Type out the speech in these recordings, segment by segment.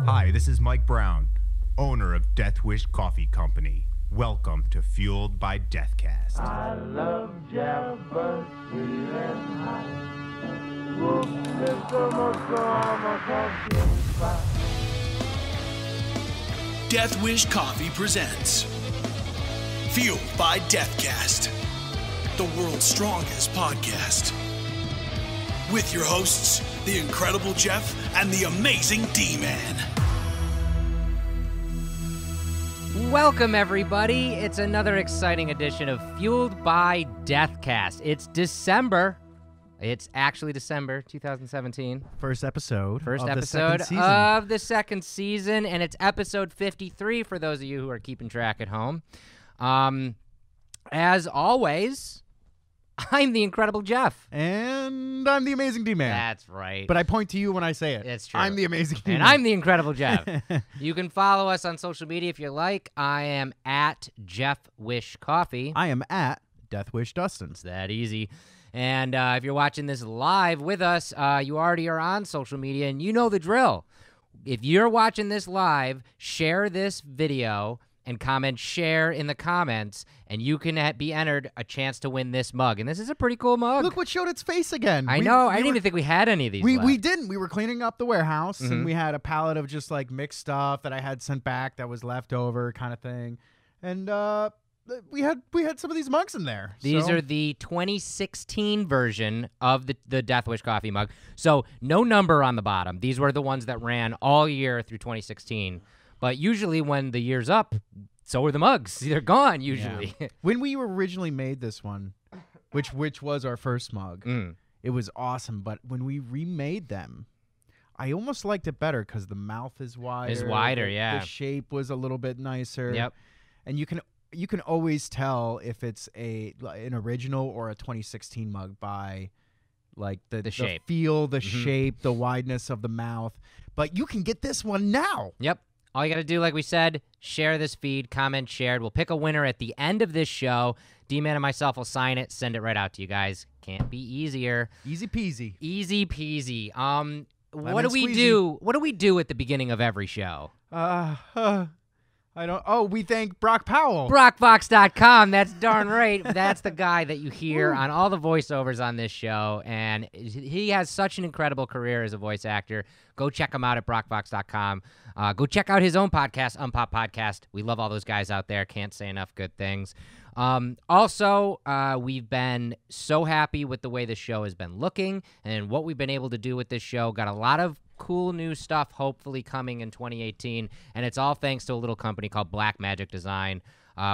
Hi, this is Mike Brown, owner of Death Wish Coffee Company. Welcome to Fueled by Deathcast. I love Jeff, but sweet and hot. Whoop, Mr. Motorama coffee spot. Death Wish Coffee presents Fueled by Deathcast, the world's strongest podcast. With your hosts, the incredible Jeff and the amazing D-Man. Welcome, everybody. It's another exciting edition of Fueled by Deathcast. It's December. It's actually December 2017. First episode of the second season, and it's episode 53 for those of you who are keeping track at home. As always, I'm the incredible Jeff. And I'm the amazing D-Man. That's right. But I point to you when I say it. It's true. I'm the amazing D-Man. And I'm the incredible Jeff. You can follow us on social media if you like. I am at Jeff Wish Coffee. I am at Death Wish Dustin. It's that easy. And if you're watching this live with us, you already are on social media, and you know the drill. If you're watching this live, share this video and comment share in the comments, and you can be entered a chance to win this mug. And this is a pretty cool mug. Look what showed its face again. I know. I didn't even think we had any of these left. We didn't. We were cleaning up the warehouse, and we had a pallet of just like mixed stuff that I had sent back that was left over kind of thing. And we had some of these mugs in there. These are the 2016 version of the Death Wish coffee mug. So no number on the bottom. These were the ones that ran all year through 2016. But usually when the year's up, so are the mugs. They're gone usually. Yeah. When we originally made this one, which was our first mug, it was awesome. But when we remade them, I almost liked it better because the mouth is wider. It's wider, yeah. The shape was a little bit nicer. Yep. And you can always tell if it's an original or a 2016 mug by like the shape. Feel, the shape, the wideness of the mouth. But you can get this one now. Yep. All you got to do, like we said, share this feed, comment, shared. We'll pick a winner at the end of this show. D-Man and myself will sign it, send it right out to you guys. Can't be easier. Easy peasy. Easy peasy. What do we do? What do we do at the beginning of every show? We thank Brock Powell. BrockVox.com. That's darn right. That's the guy that you hear on all the voiceovers on this show, and he has such an incredible career as a voice actor. Go check him out at BrockVox.com. Go check out his own podcast, Unpop Podcast. We love all those guys out there. Can't say enough good things. Also, we've been so happy with the way the show has been looking and what we've been able to do with this show. Got a lot of cool new stuff hopefully coming in 2018, and it's all thanks to a little company called Black Magic Design.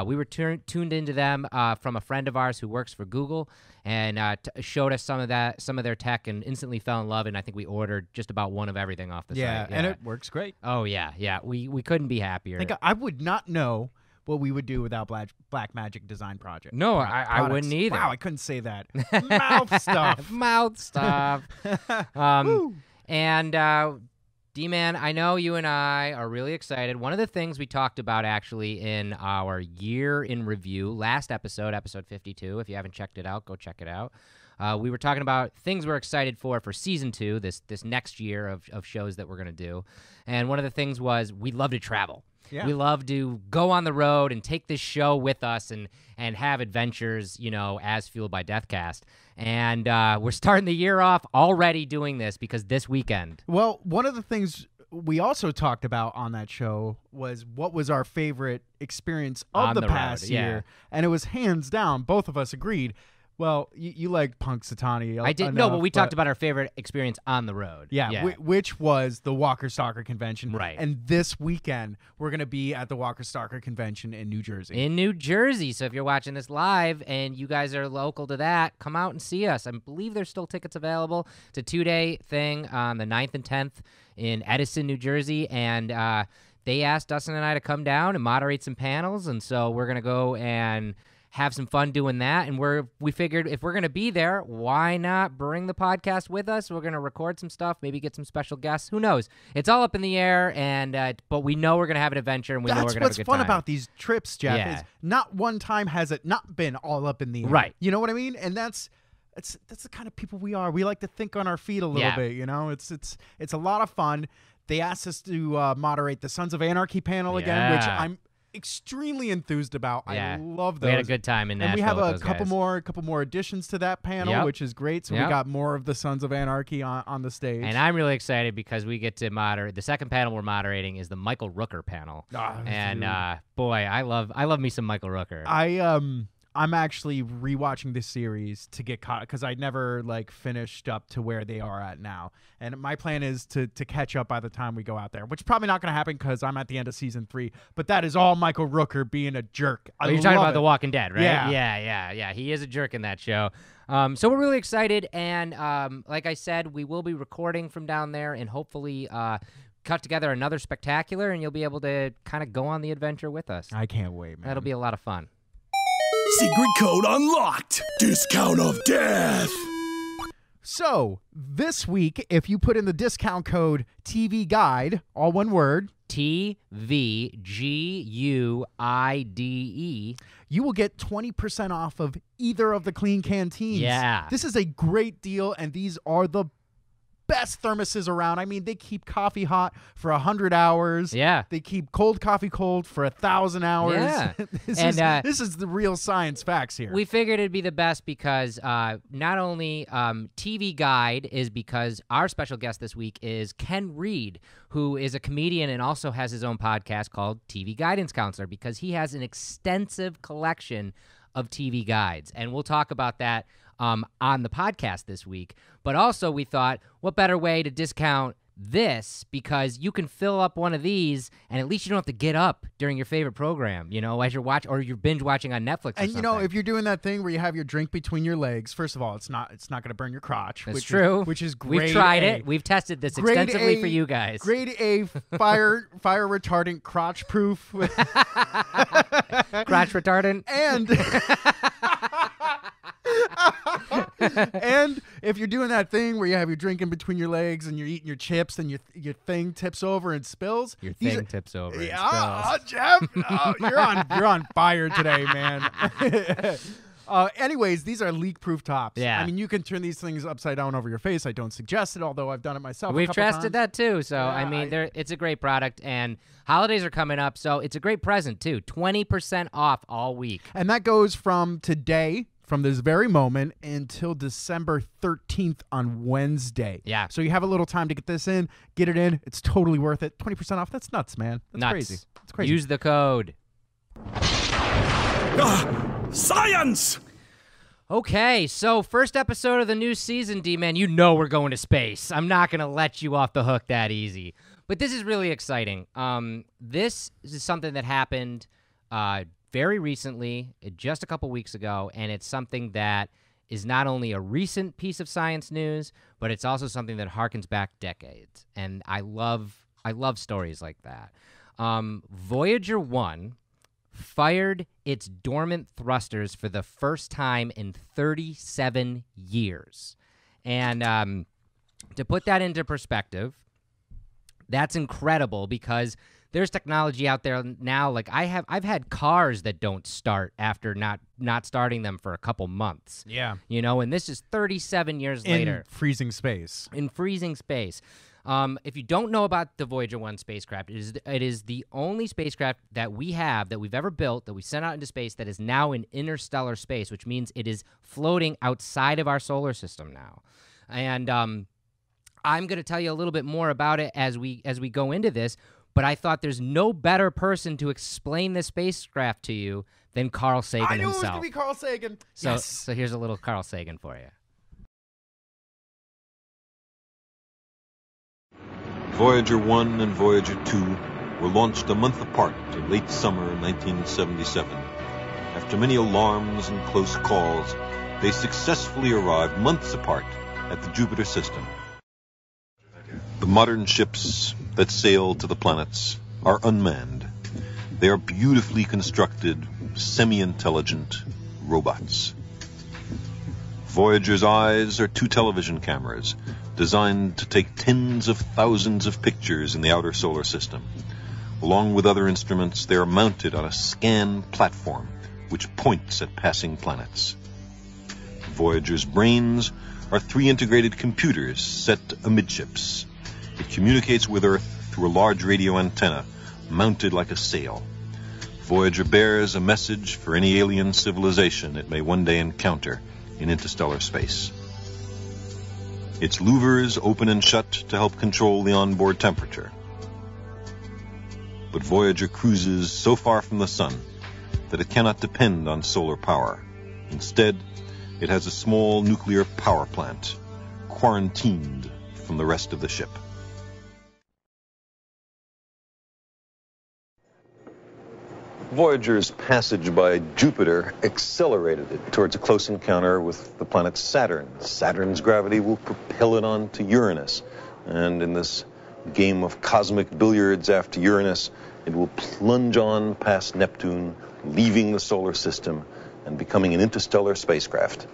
We were tuned into them from a friend of ours who works for Google, and showed us some of their tech, and instantly fell in love. And I think we ordered just about one of everything off the site. Yeah, and it works great. Oh yeah. We couldn't be happier. I would not know what we would do without Black Magic Design Project. No, I wouldn't either. Wow, I couldn't say that. Mouth stuff. Mouth stuff. And D-Man, I know you and I are really excited. One of the things we talked about actually in our year in review, last episode 52, if you haven't checked it out, go check it out. We were talking about things we're excited for season 2, this next year of shows that we're going to do. And one of the things was we love to travel. Yeah. We love to go on the road and take this show with us and have adventures, as Fueled by Deathcast. And we're starting the year off already doing this because this weekend. Well, one of the things we also talked about on that show was what was our favorite experience of the past year. And it was hands down, both of us agreed. Well, you like Punxsutawney. I did. No, but we talked about our favorite experience on the road. Yeah. Which was the Walker Stalker Convention. Right. And this weekend, we're going to be at the Walker Stalker Convention in New Jersey. So if you're watching this live and you guys are local to that, come out and see us. I believe there's still tickets available. It's a 2-day thing on the 9th and 10th in Edison, New Jersey. And they asked Dustin and I to come down and moderate some panels. And so we're going to go and have some fun doing that. And we figured if we're going to be there, why not bring the podcast with us? We're going to record some stuff, maybe get some special guests. Who knows? It's all up in the air, and but we know we're going to have an adventure, and we know we're going to have a good time. That's what's fun about these trips, Jeff, is not one time has it not been all up in the air. Right. You know what I mean? And that's that's the kind of people we are. We like to think on our feet a little bit, you know. It's a lot of fun. They asked us to moderate the Sons of Anarchy panel again, which I'm extremely enthused about. I love those. We had a good time in Nashville. And we have a couple more additions to that panel, which is great. So we got more of the Sons of Anarchy on the stage. And I'm really excited because we get to moderate. The second panel we're moderating is the Michael Rooker panel. Boy, I love me some Michael Rooker. I'm actually rewatching this series to get caught because I never finished up to where they are at now. And my plan is to catch up by the time we go out there, which is probably not going to happen because I'm at the end of season 3. But that is all Michael Rooker being a jerk. You're talking about The Walking Dead, right? Yeah. He is a jerk in that show. So we're really excited. And like I said, we will be recording from down there and hopefully cut together another spectacular, and you'll be able to kind of go on the adventure with us. I can't wait, man. That'll be a lot of fun. Secret code unlocked. Discount of death. So, this week, if you put in the discount code TV Guide, all one word, TVGUIDE, you will get 20% off of either of the clean canteens. Yeah. This is a great deal, and these are the best thermoses around. I mean, they keep coffee hot for 100 hours. Yeah. They keep cold coffee cold for 1,000 hours. Yeah. This is the real science facts here. We figured it'd be the best because not only TV Guide is because our special guest this week is Ken Reed, who is a comedian and also has his own podcast called TV Guidance Counselor, because he has an extensive collection of TV guides. And we'll talk about that on the podcast this week. But also we thought, what better way to discount this, because you can fill up one of these and at least you don't have to get up during your favorite program, you know, as you're watching or you're binge watching on Netflix or something. You know, if you're doing that thing where you have your drink between your legs, first of all, it's not going to burn your crotch. That's true. Which is great. We've tried it. We've tested this extensively for you guys. Grade A fire retardant crotch proof. Crotch retardant. And if you're doing that thing where you have your drink in between your legs and you're eating your chips and your thing tips over and spills. Your thing tips over and spills. Oh, Jeff, you're on fire today, man. Anyways, these are leak-proof tops. Yeah. I mean, you can turn these things upside down over your face. I don't suggest it, although I've done it myself. We've tested times. that too. So, yeah, I mean, it's a great product, and holidays are coming up, so it's a great present too. 20% off all week. And that goes from today, from this very moment, until December 13th on Wednesday. Yeah. So you have a little time to get this in, get it in. It's totally worth it. 20% off. That's nuts, man. That's crazy. That's crazy. Use the code. Science! Okay, so first episode of the new season, D-Man, you know we're going to space. I'm not going to let you off the hook that easy. But this is really exciting. This is something that happened very recently, just a couple weeks ago, and it's something that is not only a recent piece of science news, but it's also something that harkens back decades. And I love stories like that. Voyager 1 fired its dormant thrusters for the first time in 37 years. And to put that into perspective, that's incredible because there's technology out there now. Like I've had cars that don't start after not starting them for a couple months. Yeah. You know, and this is 37 years later. In freezing space. If you don't know about the Voyager 1 spacecraft, it is the only spacecraft that we've ever built, that we sent out into space, that is now in interstellar space, which means it is floating outside of our solar system now. And I'm going to tell you a little bit more about it as we go into this, but I thought there's no better person to explain this spacecraft to you than Carl Sagan himself. I knew it was going to be Carl Sagan. So here's a little Carl Sagan for you. Voyager 1 and Voyager 2 were launched a month apart in late summer 1977. After many alarms and close calls, they successfully arrived months apart at the Jupiter system. The modern ships that sail to the planets are unmanned. They are beautifully constructed, semi-intelligent robots. Voyager's eyes are 2 television cameras designed to take tens of thousands of pictures in the outer solar system. Along with other instruments, they are mounted on a scan platform which points at passing planets. Voyager's brains are 3 integrated computers set amidships. It communicates with Earth through a large radio antenna mounted like a sail. Voyager bears a message for any alien civilization it may one day encounter in interstellar space. Its louvers open and shut to help control the onboard temperature. But Voyager cruises so far from the sun that it cannot depend on solar power. Instead, it has a small nuclear power plant, quarantined from the rest of the ship. Voyager's passage by Jupiter accelerated it towards a close encounter with the planet Saturn. Saturn's gravity will propel it on to Uranus, and in this game of cosmic billiards after Uranus, it will plunge on past Neptune, leaving the solar system and becoming an interstellar spacecraft.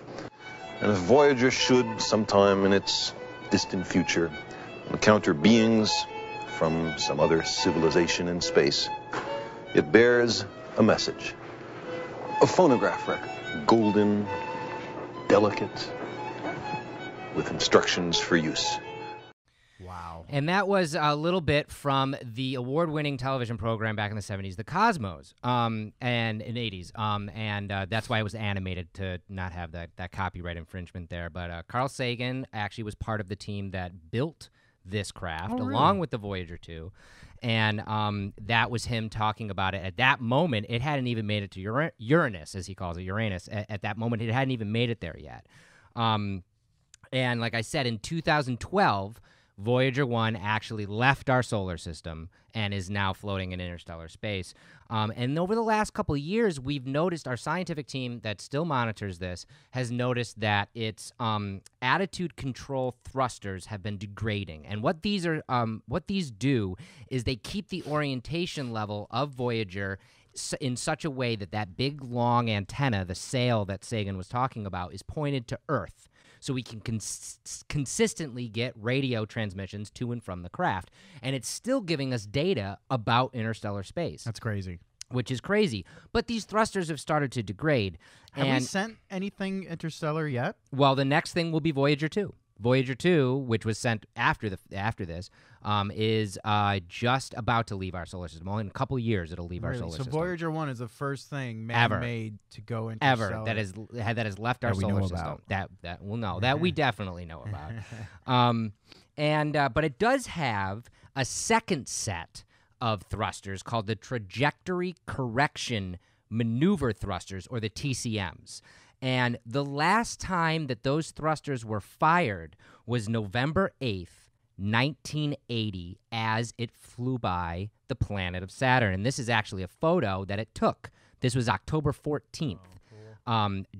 And if Voyager should, sometime in its distant future, encounter beings from some other civilization in space, it bears a message, a phonograph record, golden, delicate, with instructions for use. Wow. And that was a little bit from the award-winning television program back in the 70s, The Cosmos, and in the 80s. And that's why it was animated to not have that copyright infringement there. But Carl Sagan actually was part of the team that built this craft, along with the Voyager 2. And that was him talking about it. At that moment, it hadn't even made it to Uranus, as he calls it, Uranus. At that moment, it hadn't even made it there yet. And like I said, in 2012, Voyager 1 actually left our solar system and is now floating in interstellar space. And over the last couple of years, we've noticed, our scientific team that still monitors this has noticed that its attitude control thrusters have been degrading. And what these do is they keep the orientation level of Voyager in such a way that that big long antenna, the sail that Sagan was talking about, is pointed to Earth. So we can consistently get radio transmissions to and from the craft. And it's still giving us data about interstellar space. That's crazy. Which is crazy. But these thrusters have started to degrade. Have we sent anything interstellar yet? Well, the next thing will be Voyager 2. Voyager 2, which was sent after this, is just about to leave our solar system. Only in a couple of years it'll leave our solar system. So Voyager 1 is the first thing man-made to go interstellar. Ever that has left our solar system. That we definitely know about. But it does have a second set of thrusters called the Trajectory Correction Maneuver Thrusters, or the TCMs. And the last time that those thrusters were fired was November 8th, 1980, as it flew by the planet of Saturn. And this is actually a photo that it took. This was October 14th,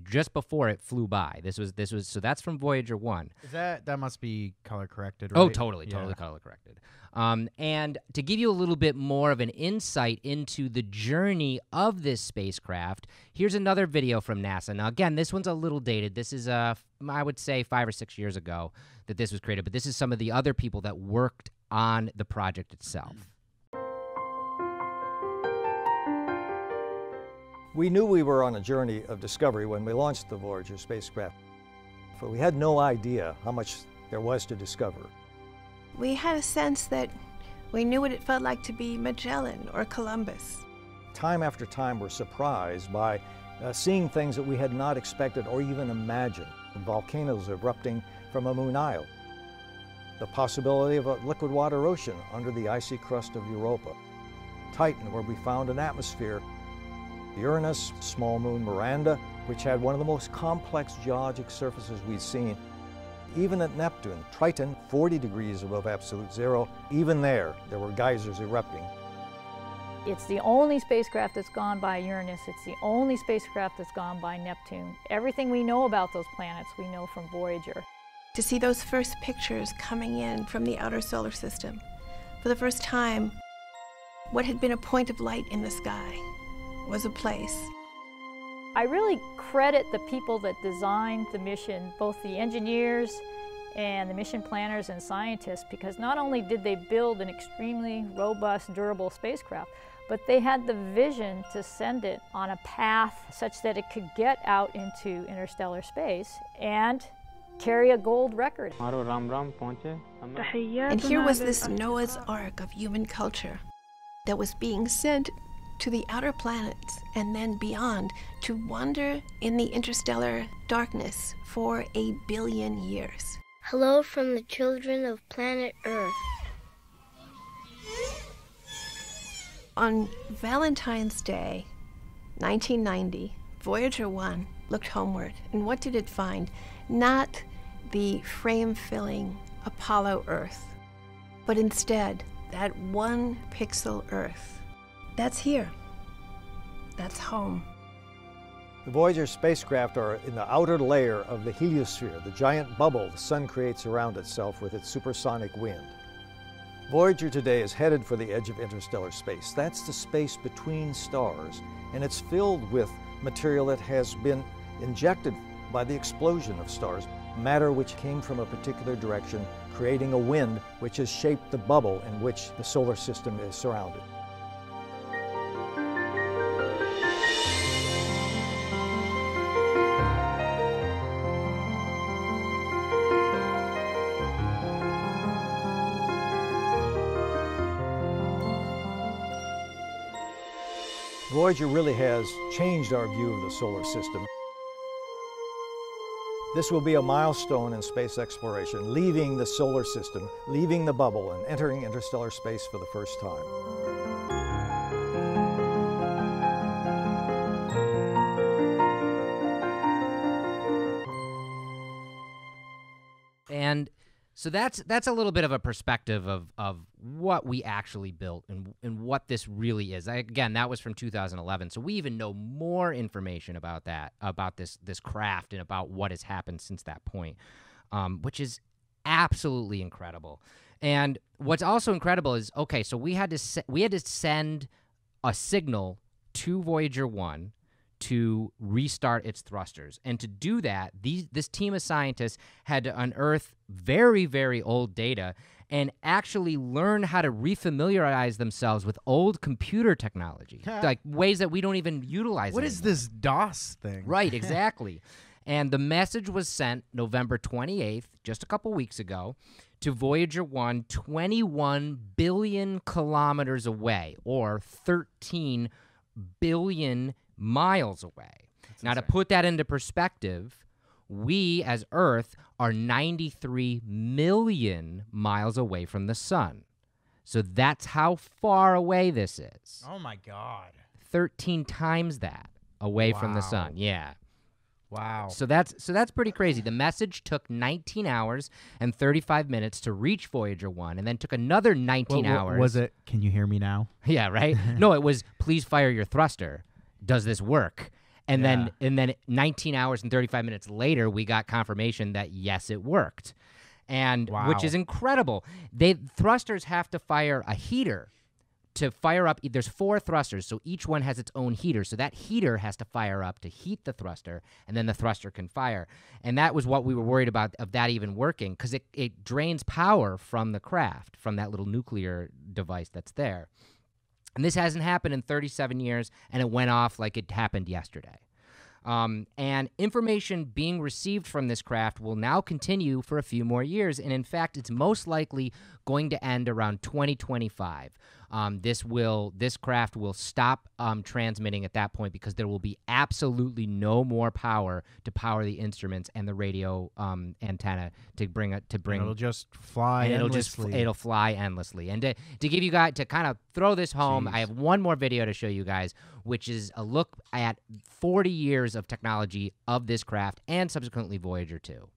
just before it flew by. This was so that's from Voyager 1. Is that must be color corrected, right? Oh, totally color corrected. And to give you a little bit more of an insight into the journey of this spacecraft, here's another video from NASA. Now, again, this one's a little dated. This is, I would say, 5 or 6 years ago that this was created, but this is some of the other people that worked on the project itself. We knew we were on a journey of discovery when we launched the Voyager spacecraft, but we had no idea how much there was to discover. We had a sense that we knew what it felt like to be Magellan or Columbus. Time after time, we're surprised by seeing things that we had not expected or even imagined. Volcanoes erupting from a moon Isle. The possibility of a liquid water ocean under the icy crust of Europa. Titan, where we found an atmosphere. Uranus, small moon Miranda, which had one of the most complex geologic surfaces we've seen. Even at Neptune, Triton, 40 degrees above absolute zero, even there were geysers erupting. It's the only spacecraft that's gone by Uranus. It's the only spacecraft that's gone by Neptune. Everything we know about those planets, we know from Voyager. To see those first pictures coming in from the outer solar system, for the first time, what had been a point of light in the sky was a place. I really credit the people that designed the mission, both the engineers and the mission planners and scientists, because not only did they build an extremely robust, durable spacecraft, but they had the vision to send it on a path such that it could get out into interstellar space and carry a gold record. And here was this Noah's Ark of human culture that was being sent to the outer planets and then beyond to wander in the interstellar darkness for 1 billion years. Hello from the children of planet Earth. On Valentine's Day, 1990, Voyager 1 looked homeward, and what did it find? Not the frame-filling Apollo Earth, but instead that 1 pixel Earth. That's here. That's home. The Voyager spacecraft are in the outer layer of the heliosphere, the giant bubble the sun creates around itself with its supersonic wind. Voyager today is headed for the edge of interstellar space. That's the space between stars, and it's filled with material that has been injected by the explosion of stars, matter which came from a particular direction, creating a wind which has shaped the bubble in which the solar system is surrounded. Voyager really has changed our view of the solar system. This will be a milestone in space exploration, leaving the solar system, leaving the bubble, and entering interstellar space for the first time. And so that's a little bit of a perspective of what we actually built and what this really is. Again, that was from 2011, so we even know more information about that, about this craft and about what has happened since that point, which is absolutely incredible. And what's also incredible is, okay, so we had to send a signal to Voyager 1 to restart its thrusters. And to do that, this team of scientists had to unearth very, very old data and actually learn how to refamiliarize themselves with old computer technology, like ways that we don't even utilize What anymore. is this DOS thing? Right, exactly. And the message was sent November 28th, just a couple weeks ago, to Voyager 1, 21 billion kilometers away, or 13 billion miles away. Now, to put that into perspective, we as Earth are 93 million miles away from the sun. So that's how far away this is. Oh my God. 13 times that away from the sun. Yeah. Wow. So that's pretty crazy. The message took 19 hours and 35 minutes to reach Voyager 1, and then took another 19 hours. Was it, can you hear me now? Yeah, right? No, it was, please fire your thruster. Does this work? And then 19 hours and 35 minutes later, we got confirmation that yes, it worked. And which is incredible. Thrusters have to fire a heater to fire up. There's 4 thrusters, so each one has its own heater. So that heater has to fire up to heat the thruster, and then the thruster can fire. And that was what we were worried about, of that even working, because it drains power from the craft, from that little nuclear device that's there. And this hasn't happened in 37 years, and it went off like it happened yesterday. And information being received from this craft will now continue for a few more years, and in fact, it's most likely going to end around 2025. This craft will stop transmitting at that point, because there will be absolutely no more power to power the instruments and the radio antenna to bring it. It'll just fly endlessly. It'll fly endlessly. And to give you guys, to kind of throw this home, I have one more video to show you guys, which is a look at 40 years of technology of this craft and subsequently Voyager 2.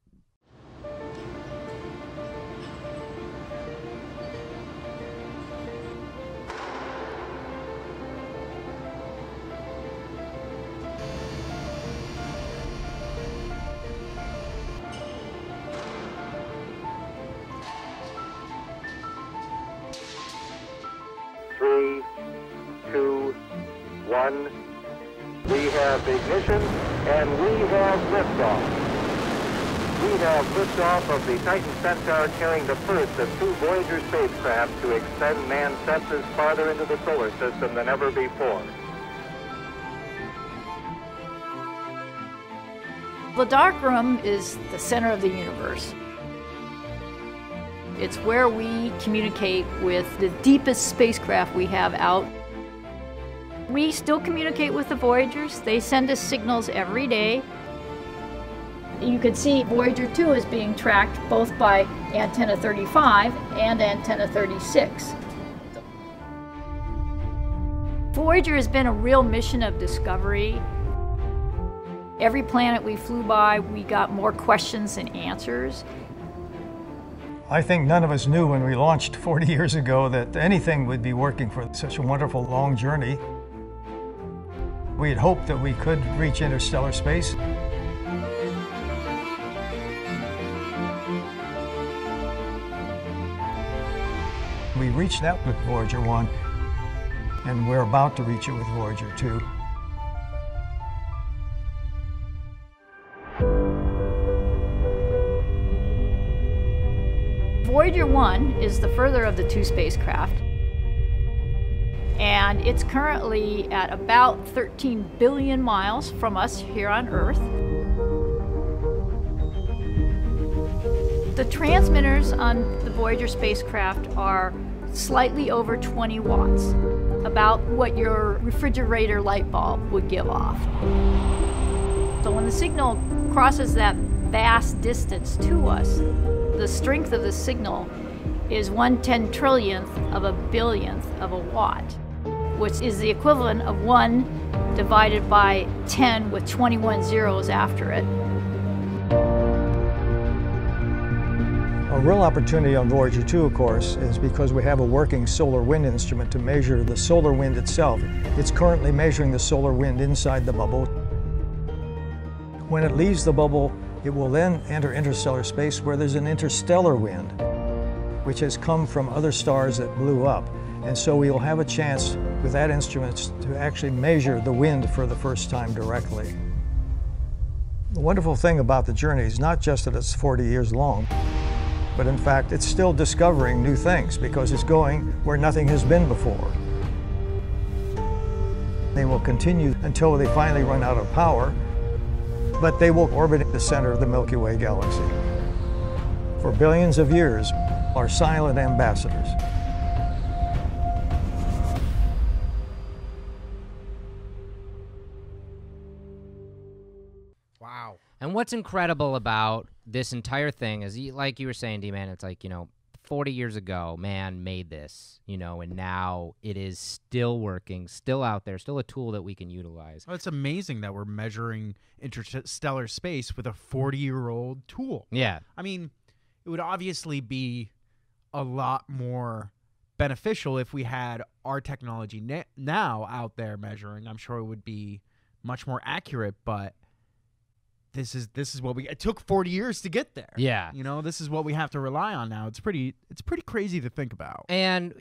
We have ignition, and we have liftoff. We have liftoff of the Titan Centaur carrying the first of 2 Voyager spacecraft to extend man's senses farther into the solar system than ever before. The dark room is the center of the universe. It's where we communicate with the deepest spacecraft we have out. We still communicate with the Voyagers. They send us signals every day. You can see Voyager 2 is being tracked both by Antenna 35 and Antenna 36. Voyager has been a real mission of discovery. Every planet we flew by, we got more questions than answers. I think none of us knew when we launched 40 years ago that anything would be working for such a wonderful long journey. We had hoped that we could reach interstellar space. We reached that with Voyager 1, and we're about to reach it with Voyager 2. Voyager 1 is the further of the 2 spacecraft, and it's currently at about 13 billion miles from us here on Earth. The transmitters on the Voyager spacecraft are slightly over 20 watts, about what your refrigerator light bulb would give off. So when the signal crosses that vast distance to us, the strength of the signal is 1/10 trillionth of a billionth of a watt, which is the equivalent of 1 divided by 10 with 21 zeros after it. A real opportunity on Voyager 2, of course, is because we have a working solar wind instrument to measure the solar wind itself. It's currently measuring the solar wind inside the bubble. When it leaves the bubble, it will then enter interstellar space where there's an interstellar wind, which has come from other stars that blew up. And so we'll have a chance with that instrument to actually measure the wind for the first time directly. The wonderful thing about the journey is not just that it's 40 years long, but in fact it's still discovering new things because it's going where nothing has been before. They will continue until they finally run out of power, but they will orbit the center of the Milky Way galaxy. For billions of years, are silent ambassadors. Wow. And what's incredible about this entire thing is, like you were saying, D-Man, it's like, 40 years ago, man made this, and now it is still working, still out there, still a tool that we can utilize. Oh, it's amazing that we're measuring interstellar space with a 40-year-old tool. Yeah. I mean, it would obviously be a lot more beneficial if we had our technology now out there measuring. I'm sure it would be much more accurate, but this is what it took 40 years to get there. Yeah. This is what we have to rely on now. It's pretty crazy to think about. And,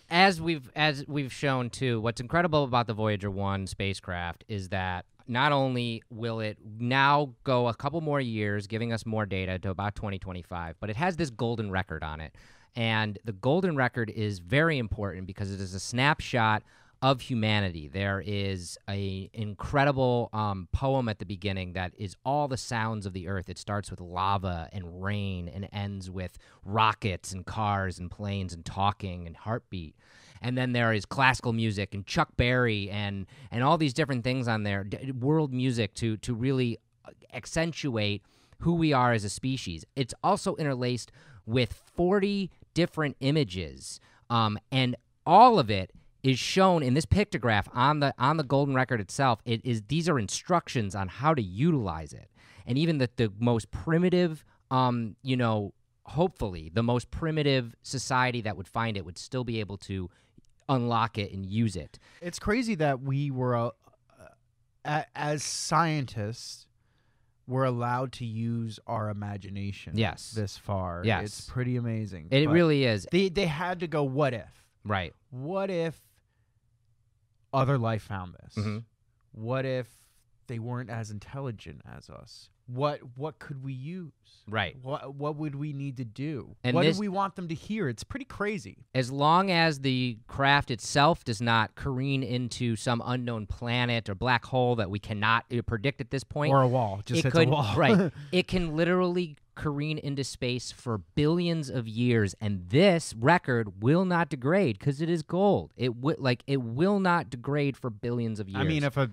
as we've shown too, what's incredible about the Voyager 1 spacecraft is that not only will it now go a couple more years, giving us more data to about 2025, but it has this golden record on it. And the golden record is very important because it is a snapshot of humanity. There is an incredible poem at the beginning that is all the sounds of the earth. It starts with lava and rain and ends with rockets and cars and planes and talking and heartbeat. And then there is classical music and Chuck Berry and all these different things on there, world music to really accentuate who we are as a species. It's also interlaced with 40 different images, and all of it is shown in this pictograph on the golden record itself. These are instructions on how to utilize it, and even the most primitive, hopefully the most primitive society that would find it would still be able to unlock it and use it. It's crazy that we were, as scientists, we're allowed to use our imagination. Yes. This far. Yes. It's pretty amazing. It really is. They had to go, what if? Right. What if other life found this? Mm-hmm. What if they weren't as intelligent as us? what could we use? Right. What would we need to do? And what do we want them to hear? It's pretty crazy. As long as the craft itself does not careen into some unknown planet or black hole that we cannot predict at this point. Or a wall. Just hits a wall. Right. It can literally careen into space for billions of years, and this record will not degrade because it is gold. It will not degrade for billions of years. I mean, if a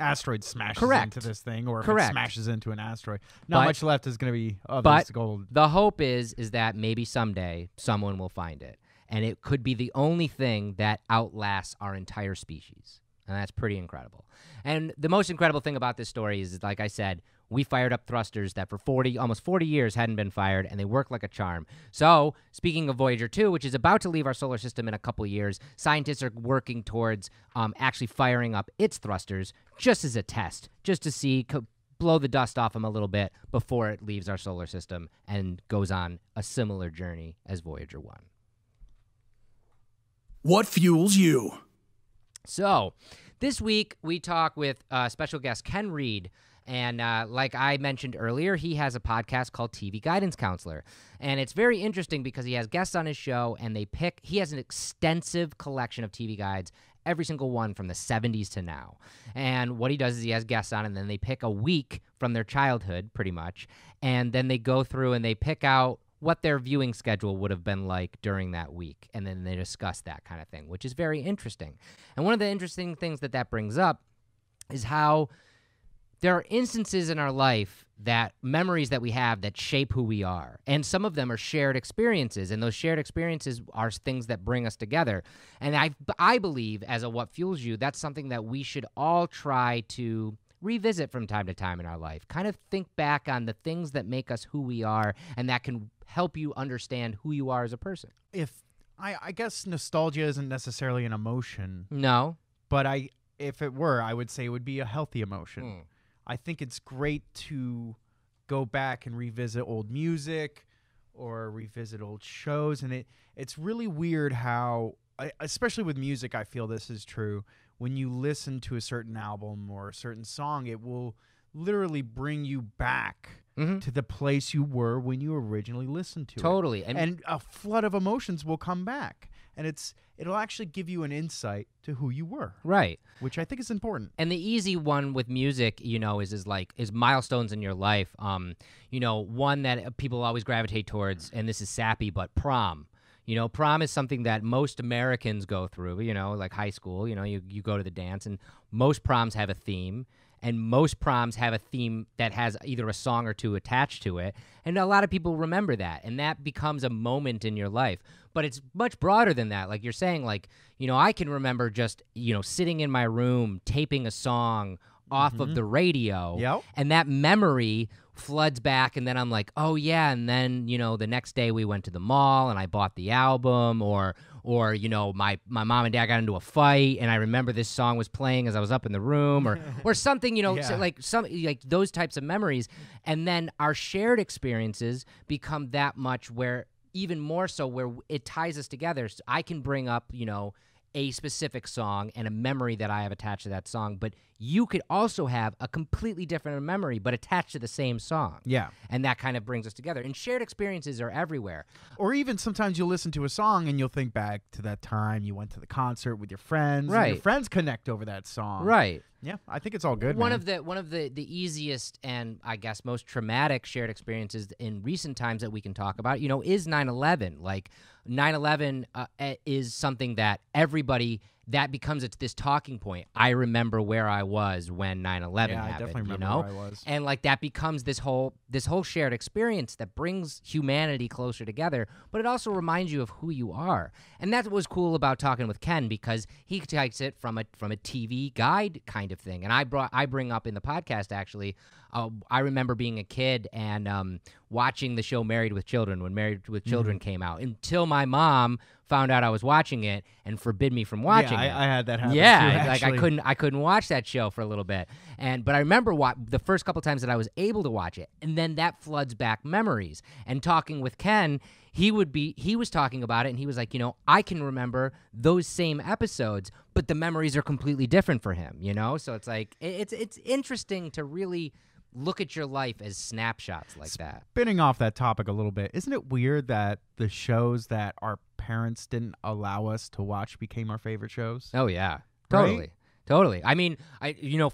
asteroid smashes into this thing, or if it smashes into an asteroid, not much left is going to be of this gold. The hope is that maybe someday someone will find it, and it could be the only thing that outlasts our entire species, and that's pretty incredible. And the most incredible thing about this story is, like I said, we fired up thrusters that for almost 40 years hadn't been fired, and they work like a charm. So, speaking of Voyager 2, which is about to leave our solar system in a couple years, scientists are working towards actually firing up its thrusters just as a test, just to see, blow the dust off them a little bit before it leaves our solar system and goes on a similar journey as Voyager 1. What fuels you? So, this week we talk with special guest Ken Reed. And like I mentioned earlier, he has a podcast called TV Guidance Counselor. And it's very interesting because he has guests on his show, and he has an extensive collection of TV guides, every single one from the 70s to now. And what he does is he has guests on, and then they pick a week from their childhood, pretty much. And then they go through and they pick out what their viewing schedule would have been like during that week. And then they discuss that kind of thing, which is very interesting. And one of the interesting things that brings up is how there are instances in our life, that memories that we have that shape who we are. And some of them are shared experiences, and those shared experiences are things that bring us together. And I believe, as a What Fuels You, that's something that we should all try to revisit from time to time in our life. Kind of think back on the things that make us who we are, and that can help you understand who you are as a person. I guess nostalgia isn't necessarily an emotion. No. But if it were, I would say it would be a healthy emotion. I think it's great to go back and revisit old music or revisit old shows. And it's really weird how, especially with music, I feel this is true. When you listen to a certain album or a certain song, it will literally bring you back to the place you were when you originally listened to it. Totally. And a flood of emotions will come back. And it'll actually give you an insight to who you were. Right. Which I think is important. And the easy one with music, is milestones in your life. One that people always gravitate towards, and this is sappy, but prom. Prom is something that most Americans go through, like high school. You go to the dance, and most proms have a theme. And most proms have a theme that has either a song or two attached to it. And a lot of people remember that. And that becomes a moment in your life. But it's much broader than that. Like you're saying, I can remember just, sitting in my room, taping a song off of the radio. Yep. And that memory floods back, and then I'm like, oh, yeah. And then, the next day we went to the mall, and I bought the album, or my mom and dad got into a fight, and I remember this song was playing as I was up in the room, or something, like those types of memories. And then our shared experiences become that much even more so where it ties us together. So I can bring up, a specific song and a memory that I have attached to that song, but you could also have a completely different memory but attached to the same song. Yeah. And that kind of brings us together. And shared experiences are everywhere. Or even sometimes you'll listen to a song and you'll think back to that time you went to the concert with your friends. Right. And your friends connect over that song. Right. Yeah, I think it's all good, One man. of the easiest and I guess most traumatic shared experiences in recent times that we can talk about, is 9/11. Like 9/11 is something that everybody, that becomes this talking point. I remember where I was when 9/11 happened. I definitely remember where I was. And that becomes this whole shared experience that brings humanity closer together, but it also reminds you of who you are. And that's what was cool about talking with Ken, because he takes it from a TV guide kind of thing. And I bring up in the podcast, actually, I remember being a kid and watching the show Married with Children when Married with Children came out, until my mom found out I was watching it and forbid me from watching it. I had that happen too, actually. I couldn't watch that show for a little bit. But I remember the first couple times that I was able to watch it, and then that floods back memories. And talking with Ken, he was talking about it, and he was like, I can remember those same episodes, but the memories are completely different for him, So it's like it's interesting to really look at your life as snapshots like that. Spinning off that topic a little bit, isn't it weird that the shows that our parents didn't allow us to watch became our favorite shows? Oh, yeah. Totally. Right? Totally. I mean,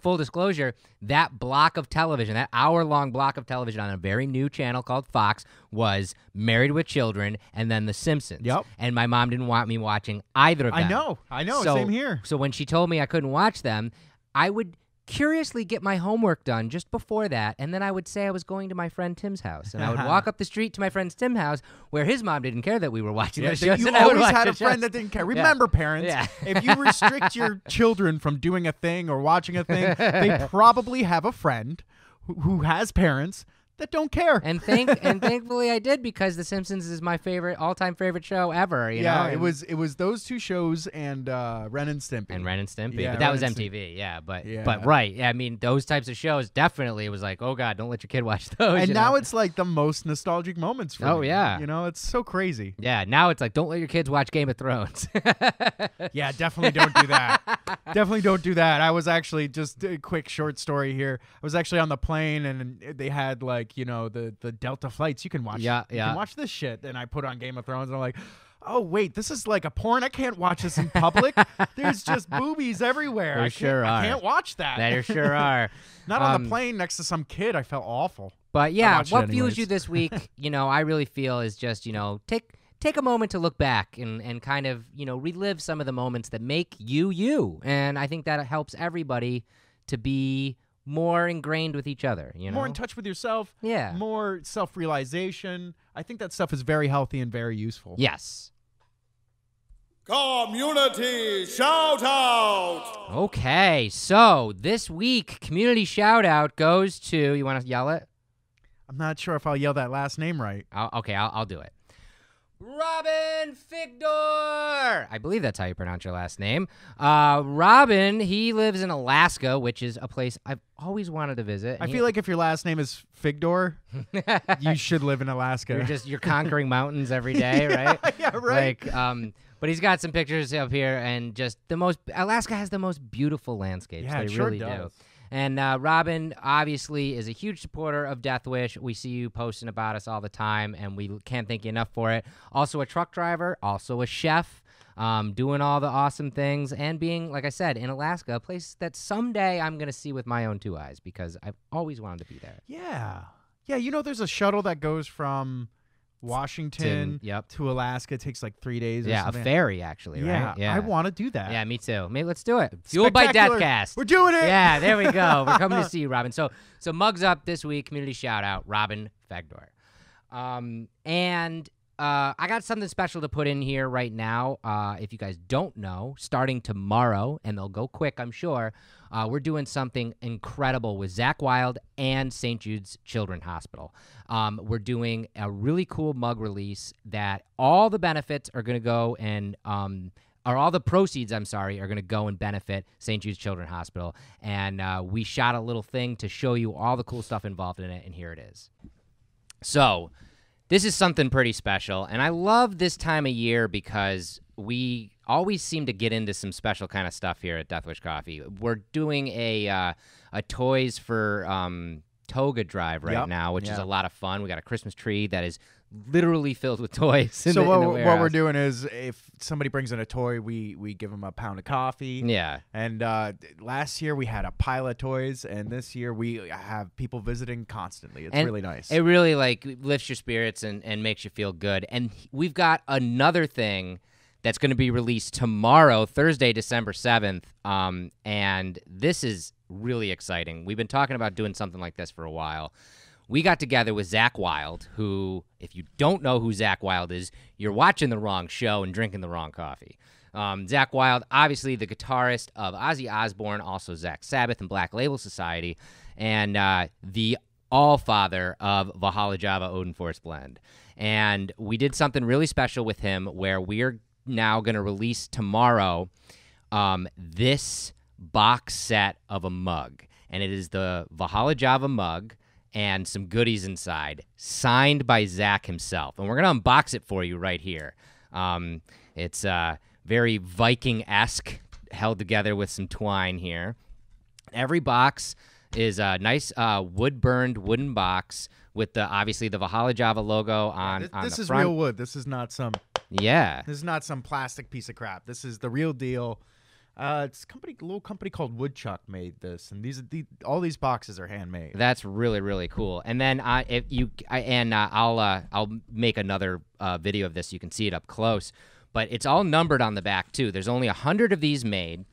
full disclosure, that block of television, that hour-long block of television on a very new channel called Fox was Married with Children and then The Simpsons. Yep. And my mom didn't want me watching either of them. I know. So, same here. So when she told me I couldn't watch them, I would curiously get my homework done just before that, and then I would say I was going to my friend Tim's house, and I would walk up the street to my friend Tim's house, where his mom didn't care that we were watching those shows. You and I would always watch had the a friend shows. that didn't care. Remember, parents, if you restrict your children from doing a thing or watching a thing, they probably have a friend who has parents that don't care. And thankfully I did, because The Simpsons is my all-time favorite show ever. You know? It was those two shows and Ren and Stimpy. But that was MTV. But right. I mean, those types of shows, definitely it was like, oh God, don't let your kid watch those. And now it's like the most nostalgic moments for me. Oh, yeah. You know, it's so crazy. Yeah, now it's like, don't let your kids watch Game of Thrones. Yeah, definitely don't do that. Definitely don't do that. I was actually, just a quick short story here. I was actually on the plane, and they had the Delta flights. You can watch. You can watch this shit. And I put on Game of Thrones, and I'm like, oh wait, this is like a porn. I can't watch this in public. There's just boobies everywhere. I can't watch that. There sure are. Not on the plane next to some kid. I felt awful. But yeah, what fuels you this week? I really feel is just take a moment to look back and kind of relive some of the moments that make you. And I think that helps everybody to be more ingrained with each other, More in touch with yourself. Yeah. More self-realization. I think that stuff is very healthy and very useful. Yes. Community shout out. Okay, so this week, community shout out goes to, you want to yell it? I'm not sure if I'll yell that last name right. I'll do it. Robin Figdor! I believe that's how you pronounce your last name. Robin, he lives in Alaska, which is a place I've always wanted to visit. I feel like if your last name is Figdor, you should live in Alaska. You're conquering mountains every day, right? Yeah, right. But he's got some pictures up here, and just Alaska has the most beautiful landscapes. Yeah, they it sure really does. do. And Robin, obviously, is a huge supporter of Death Wish. We see you posting about us all the time, and we can't thank you enough for it. Also a truck driver, also a chef, doing all the awesome things, and being, like I said, in Alaska, a place that someday I'm going to see with my own two eyes, because I've always wanted to be there. Yeah. Yeah, there's a shuttle that goes from Washington to Alaska. It takes like 3 days or something. A ferry, actually, right? Yeah, I want to do that. Yeah, me too. Maybe let's do it. Fueled by Deathcast. We're doing it. Yeah, there we go. We're coming to see you, Robin. So mugs up this week, community shout out, Robin Fegdor. I got something special to put in here right now. If you guys don't know, starting tomorrow, and they'll go quick, I'm sure, we're doing something incredible with Zakk Wylde and St. Jude's Children's Hospital. We're doing a really cool mug release that all the benefits are going to go and all the proceeds, are going to go and benefit St. Jude's Children's Hospital. And we shot a little thing to show you all the cool stuff involved in it, and here it is. So this is something pretty special, and I love this time of year because we always seem to get into some special kind of stuff here at Death Wish Coffee. We're doing a Toys for Toga drive right now, which is a lot of fun. We got a Christmas tree that is literally filled with toys. What we're doing is, if somebody brings in a toy, we give them a pound of coffee. Yeah. And last year we had a pile of toys, and this year we have people visiting constantly. It's really nice. It really lifts your spirits and makes you feel good. And we've got another thing that's going to be released tomorrow, Thursday, December 7th. And this is really exciting. We've been talking about doing something like this for a while. We got together with Zakk Wylde, who, if you don't know who Zakk Wylde is, you're watching the wrong show and drinking the wrong coffee. Zakk Wylde, obviously the guitarist of Ozzy Osbourne, also Zakk Sabbath and Black Label Society, and the all-father of Valhalla Java Odin Force Blend. And we did something really special with him where we're now going to release tomorrow this box set of a mug. And it is the Valhalla Java mug and some goodies inside, signed by Zakk himself. And we're going to unbox it for you right here. It's very Viking-esque, held together with some twine here. Every box is a nice wood-burned wooden box with obviously the Valhalla Java logo on the front. This is real wood. This is not some plastic piece of crap. This is the real deal. It's a little company called Woodchuck made this, and all these boxes are handmade. That's really, really cool. And then I'll make another video of this so you can see it up close. But it's all numbered on the back too. There's only 100 of these made,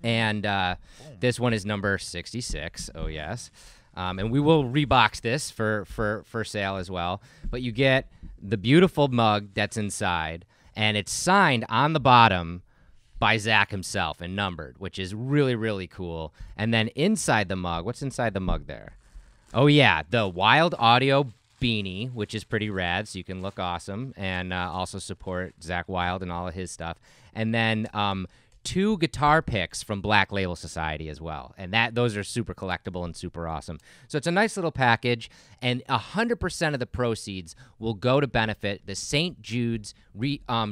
and this one is number 66. Oh yes. And we will rebox this for sale as well. But you get the beautiful mug that's inside, and it's signed on the bottom by Zakk himself and numbered, which is really, really cool. And then inside the mug, what's inside the mug there? Oh, yeah, the Wylde Audio beanie, which is pretty rad, so you can look awesome and also support Zakk Wylde and all of his stuff. And then 2 guitar picks from Black Label Society as well. And those are super collectible and super awesome. So it's a nice little package, and 100% of the proceeds will go to benefit the St. Jude's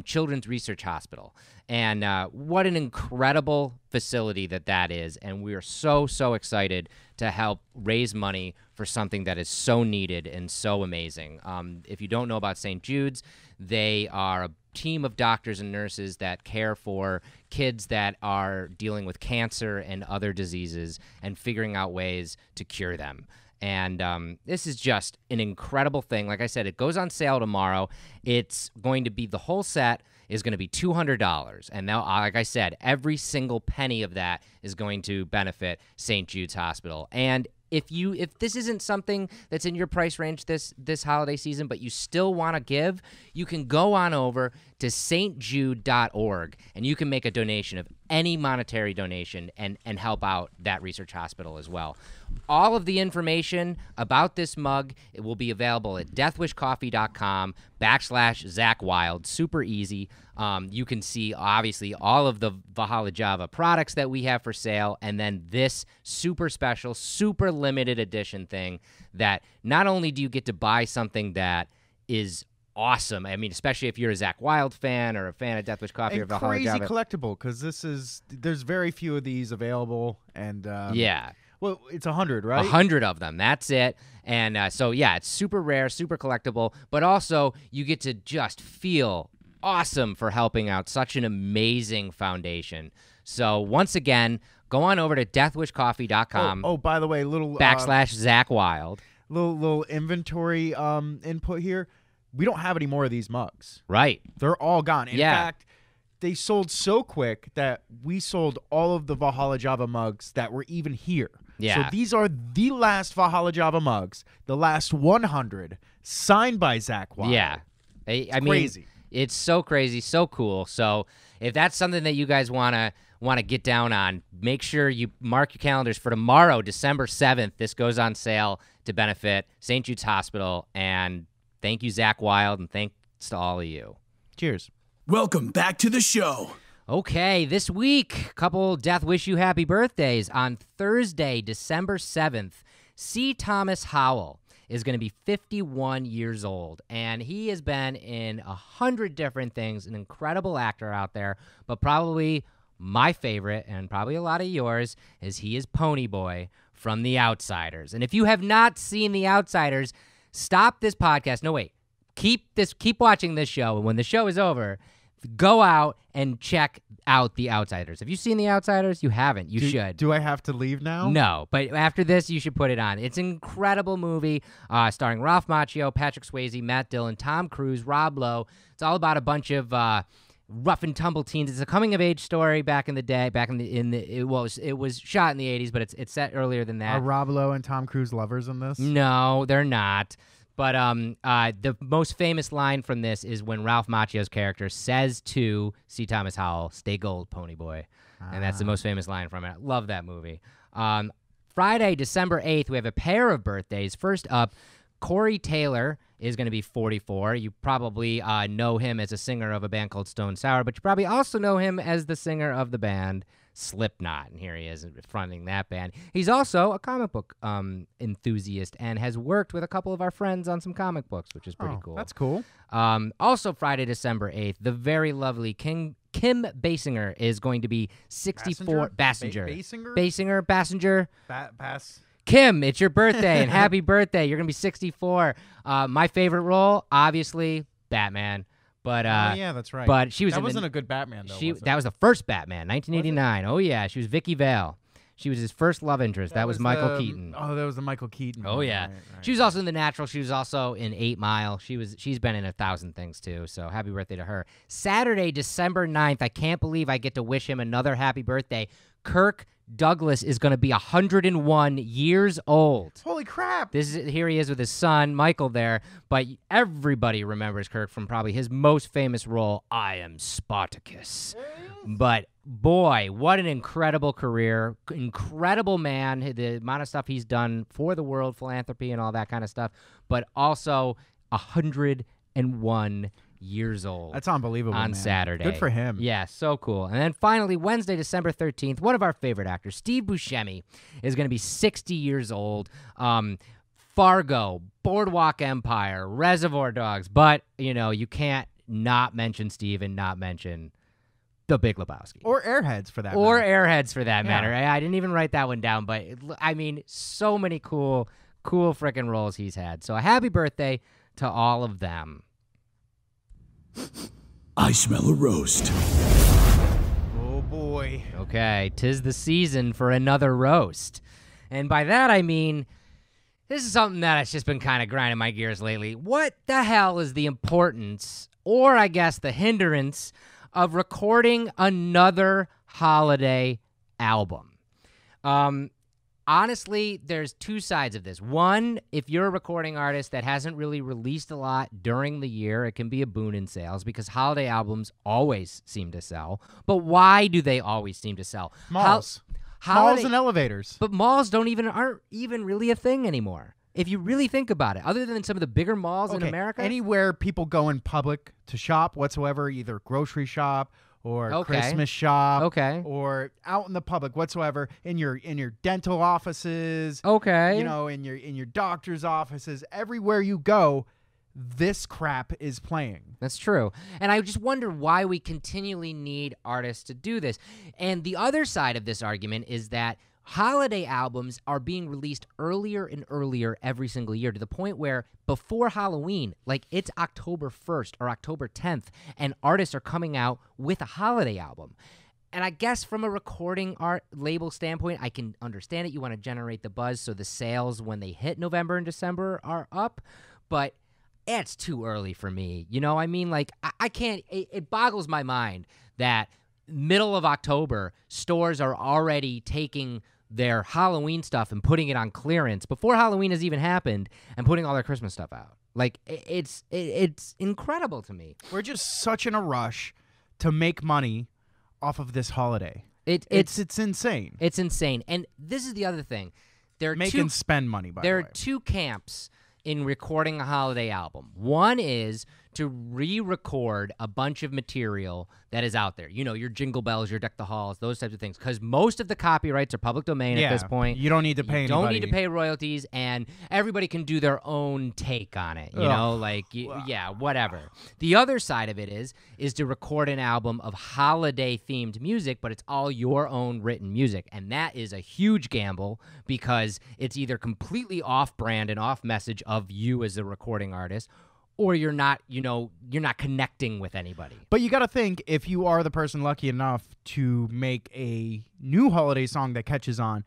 Children's Research Hospital. And what an incredible facility that is. And we are so, so excited to help raise money for something that is so needed and so amazing. If you don't know about St. Jude's, they are a team of doctors and nurses that care for kids that are dealing with cancer and other diseases and figuring out ways to cure them. And this is just an incredible thing. Like I said, it goes on sale tomorrow. It's going to be, the whole set is going to be $200. And now, like I said, every single penny of that is going to benefit St. Jude's Hospital. And if this isn't something that's in your price range this holiday season, but you still want to give, you can go on over to stjude.org, and you can make a donation of any monetary donation and help out that research hospital as well. All of the information about this mug, it will be available at deathwishcoffee.com/Zakk Wylde. Super easy. You can see, obviously, all of the Valhalla Java products that we have for sale, and then this super special, super limited edition thing that not only do you get to buy something that is awesome, I mean, especially if you're a Zakk Wylde fan or a fan of Death Wish Coffee or Valhalla Java. Crazy collectible, because there's very few of these available, and yeah. Well, it's 100, right? 100 of them. That's it. And so, yeah, it's super rare, super collectible, but also you get to just feel awesome for helping out such an amazing foundation. So once again, go on over to deathwishcoffee.com. Oh, by the way, little /Zakk Wylde. Little inventory input here. We don't have any more of these mugs. Right. They're all gone. In fact, they sold so quick that we sold all of the Valhalla Java mugs that were even here. Yeah. So these are the last Valhalla Java mugs, the last 100, signed by Zakk Wylde. Yeah. I mean, crazy. It's so crazy, so cool. So if that's something that you guys want to get down on, make sure you mark your calendars for tomorrow, December 7th. This goes on sale to benefit St. Jude's Hospital. And thank you, Zakk Wylde, and thanks to all of you. Cheers. Welcome back to the show. Okay, this week, couple Death Wish You Happy Birthdays. On Thursday, December 7th, C. Thomas Howell is going to be 51 years old, and he has been in 100 different things, an incredible actor out there, but probably my favorite, and probably a lot of yours, is he is Ponyboy from The Outsiders. And if you have not seen The Outsiders, stop this podcast. No, wait. Keep watching this show, and when the show is over, go out and check out The Outsiders. Have you seen The Outsiders? You haven't. You should. Do I have to leave now? No, but after this, you should put it on. It's an incredible movie starring Ralph Macchio, Patrick Swayze, Matt Dillon, Tom Cruise, Rob Lowe. It's all about a bunch of rough and tumble teens. It's a coming-of-age story back in the day. It was shot in the 80s, but it's set earlier than that. Are Rob Lowe and Tom Cruise lovers in this? No, they're not. But the most famous line from this is when Ralph Macchio's character says to C. Thomas Howell, "Stay gold, Ponyboy." And that's the most famous line from it. Love that movie. Friday, December 8th, we have a pair of birthdays. First up, Corey Taylor is going to be 44. You probably know him as a singer of a band called Stone Sour, but you probably also know him as the singer of the band Slipknot, and here he is fronting that band. He's also a comic book enthusiast and has worked with a couple of our friends on some comic books, which is pretty cool. That's cool. Also Friday, December 8th, the very lovely Kim Basinger is going to be 64. Basinger. Kim, it's your birthday, and happy birthday. You're going to be 64. My favorite role, obviously, Batman. But yeah, that's right. But she was wasn't a good Batman, though, that was the first Batman, 1989. Oh, yeah. She was Vicky Vale. She was his first love interest. That was Michael Keaton. Oh, that was the Michael Keaton. Oh, yeah. Right. She was also in The Natural. She was also in 8 Mile. She's been in 1,000 things, too. So happy birthday to her. Saturday, December 9th. I can't believe I get to wish him another happy birthday. Kirk Douglas is going to be 101 years old. Holy crap. Here he is with his son, Michael, there. But everybody remembers Kirk from probably his most famous role, I Am Spartacus. But boy, what an incredible career. Incredible man. The amount of stuff he's done for the world, philanthropy and all that kind of stuff. But also 101 years old. That's unbelievable, on man. Saturday. Good for him. Yeah, so cool. And then finally, Wednesday, December 13th, one of our favorite actors, Steve Buscemi, is going to be 60 years old. Fargo, Boardwalk Empire, Reservoir Dogs. But, you can't not mention Steve and not mention The Big Lebowski. Or Airheads, for that matter. I didn't even write that one down. But, so many cool freaking roles he's had. So a happy birthday to all of them. I smell a roast. Oh, boy. Okay, 'tis the season for another roast. And by that, I mean, this is something that has just been kind of grinding my gears lately. What the hell is the importance, or I guess the hindrance, of recording another holiday album? Honestly, there's two sides of this. One, if you're a recording artist that hasn't really released a lot during the year, it can be a boon in sales because holiday albums always seem to sell. But why do they always seem to sell? Malls. Malls and elevators. But malls aren't even really a thing anymore. If you really think about it, other than some of the bigger malls in America. Anywhere people go in public to shop whatsoever, either grocery shop or Christmas shop, or out in the public whatsoever, in your dental offices, in your doctor's offices, everywhere you go, this crap is playing. That's true. And I just wonder why we continually need artists to do this. And the other side of this argument is that holiday albums are being released earlier and earlier every single year to the point where before Halloween, like it's October 1st or October 10th, and artists are coming out with a holiday album. And I guess from a recording art label standpoint, I can understand it. You want to generate the buzz so the sales when they hit November and December are up. But it's too early for me. I can't, it boggles my mind that middle of October, stores are already taking their Halloween stuff and putting it on clearance before Halloween has even happened and putting all their Christmas stuff out. Like, it's incredible to me. We're just such in a rush to make money off of this holiday. It's insane. It's insane. And this is the other thing. Make and spend money, by the way. There are two camps in recording a holiday album. One is to re-record a bunch of material that is out there. Your Jingle Bells, your Deck the Halls, those types of things. Because most of the copyrights are public domain at this point. You don't need to pay anybody. You don't need to pay royalties, and everybody can do their own take on it. Whatever. The other side of it is to record an album of holiday-themed music, but it's all your own written music. And that is a huge gamble because it's either completely off-brand and off-message of you as a recording artist, or you're not connecting with anybody. But you got to think, if you are the person lucky enough to make a new holiday song that catches on,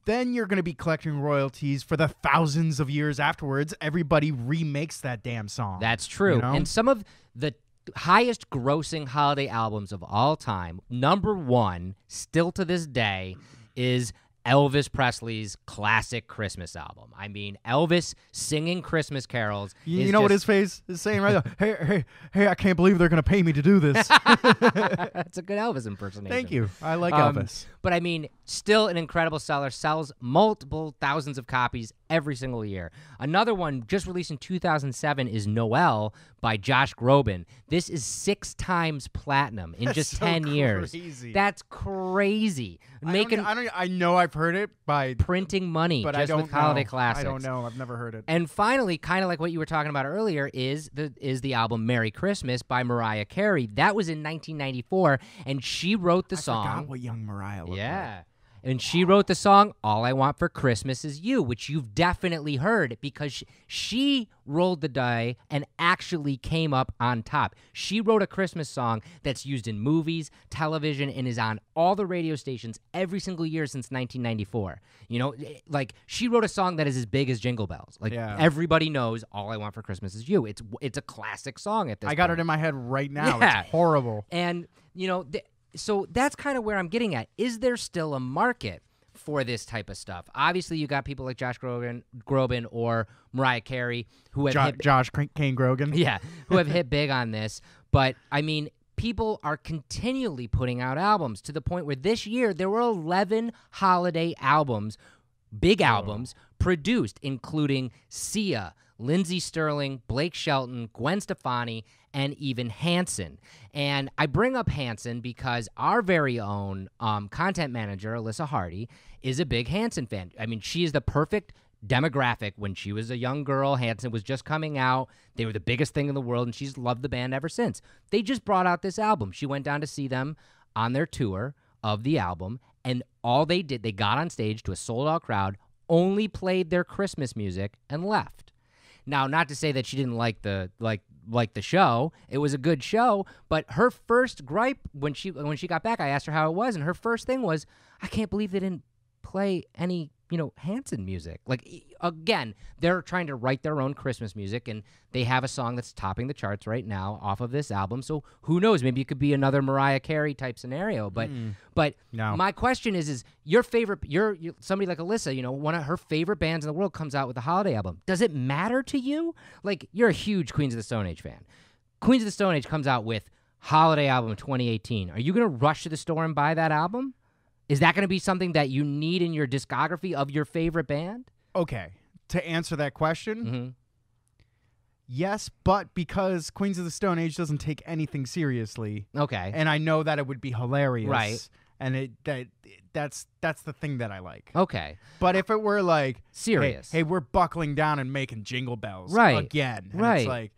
then you're going to be collecting royalties for the thousands of years afterwards. Everybody remakes that damn song. That's true. And some of the highest grossing holiday albums of all time, number one, still to this day, is Elvis Presley's classic Christmas album. I mean, Elvis singing Christmas carols. You know what his face is saying right now? Hey, I can't believe they're going to pay me to do this. That's a good Elvis impersonation. Thank you. I like Elvis. But I mean, still an incredible seller. Sells multiple thousands of copies every single year. Another one just released in 2007 is Noel by Josh Groban. This is 6 times platinum in just 10 years. That's crazy. I know I've heard it by printing money, but just I don't with holiday classics. I don't know. I've never heard it. And finally, kind of like what you were talking about earlier, is the album Merry Christmas by Mariah Carey. That was in 1994, and she wrote the song. I forgot what young Mariah looked like. And she wrote the song All I Want for Christmas Is You, which you've definitely heard because she rolled the die and actually came up on top. She wrote a Christmas song that's used in movies, television, and is on all the radio stations every single year since 1994. You know, like she wrote a song that is as big as Jingle Bells. Like everybody knows All I Want for Christmas Is You. It's a classic song at this point. I got it in my head right now. Yeah. It's horrible. And, you know, so that's kind of where I'm getting at. Is there still a market for this type of stuff? Obviously, you got people like Josh Groban or Mariah Carey who have Josh Kane Grogan. Yeah, who have hit big on this. But, I mean, people are continually putting out albums to the point where this year there were 11 holiday albums, big albums, produced, including Sia, Lindsey Sterling, Blake Shelton, Gwen Stefani, and even Hanson. And I bring up Hanson because our very own content manager, Alyssa Hardy, is a big Hanson fan. I mean, she is the perfect demographic. When she was a young girl, Hanson was just coming out. They were the biggest thing in the world, and she's loved the band ever since. They just brought out this album. She went down to see them on their tour of the album, and all they did, they got on stage to a sold-out crowd, only played their Christmas music, and left. Now, not to say that she didn't like the show. It was a good show, but her first gripe when she got back, I asked her how it was, and her first thing was, I can't believe they didn't play any, Hanson music. Like, again, they're trying to write their own Christmas music, and they have a song that's topping the charts right now off of this album. So who knows? Maybe it could be another Mariah Carey type scenario. But no. My question is your favorite? You're somebody like Alyssa. One of her favorite bands in the world comes out with a holiday album. Does it matter to you? Like, you're a huge Queens of the Stone Age fan. Queens of the Stone Age comes out with holiday album 2018. Are you gonna rush to the store and buy that album? Is that going to be something that you need in your discography of your favorite band? Okay. To answer that question, yes, but because Queens of the Stone Age doesn't take anything seriously. Okay. And I know that it would be hilarious. Right. And that's the thing that I like. Okay. But if it were like serious, hey, we're buckling down and making Jingle Bells again. And right. It's like,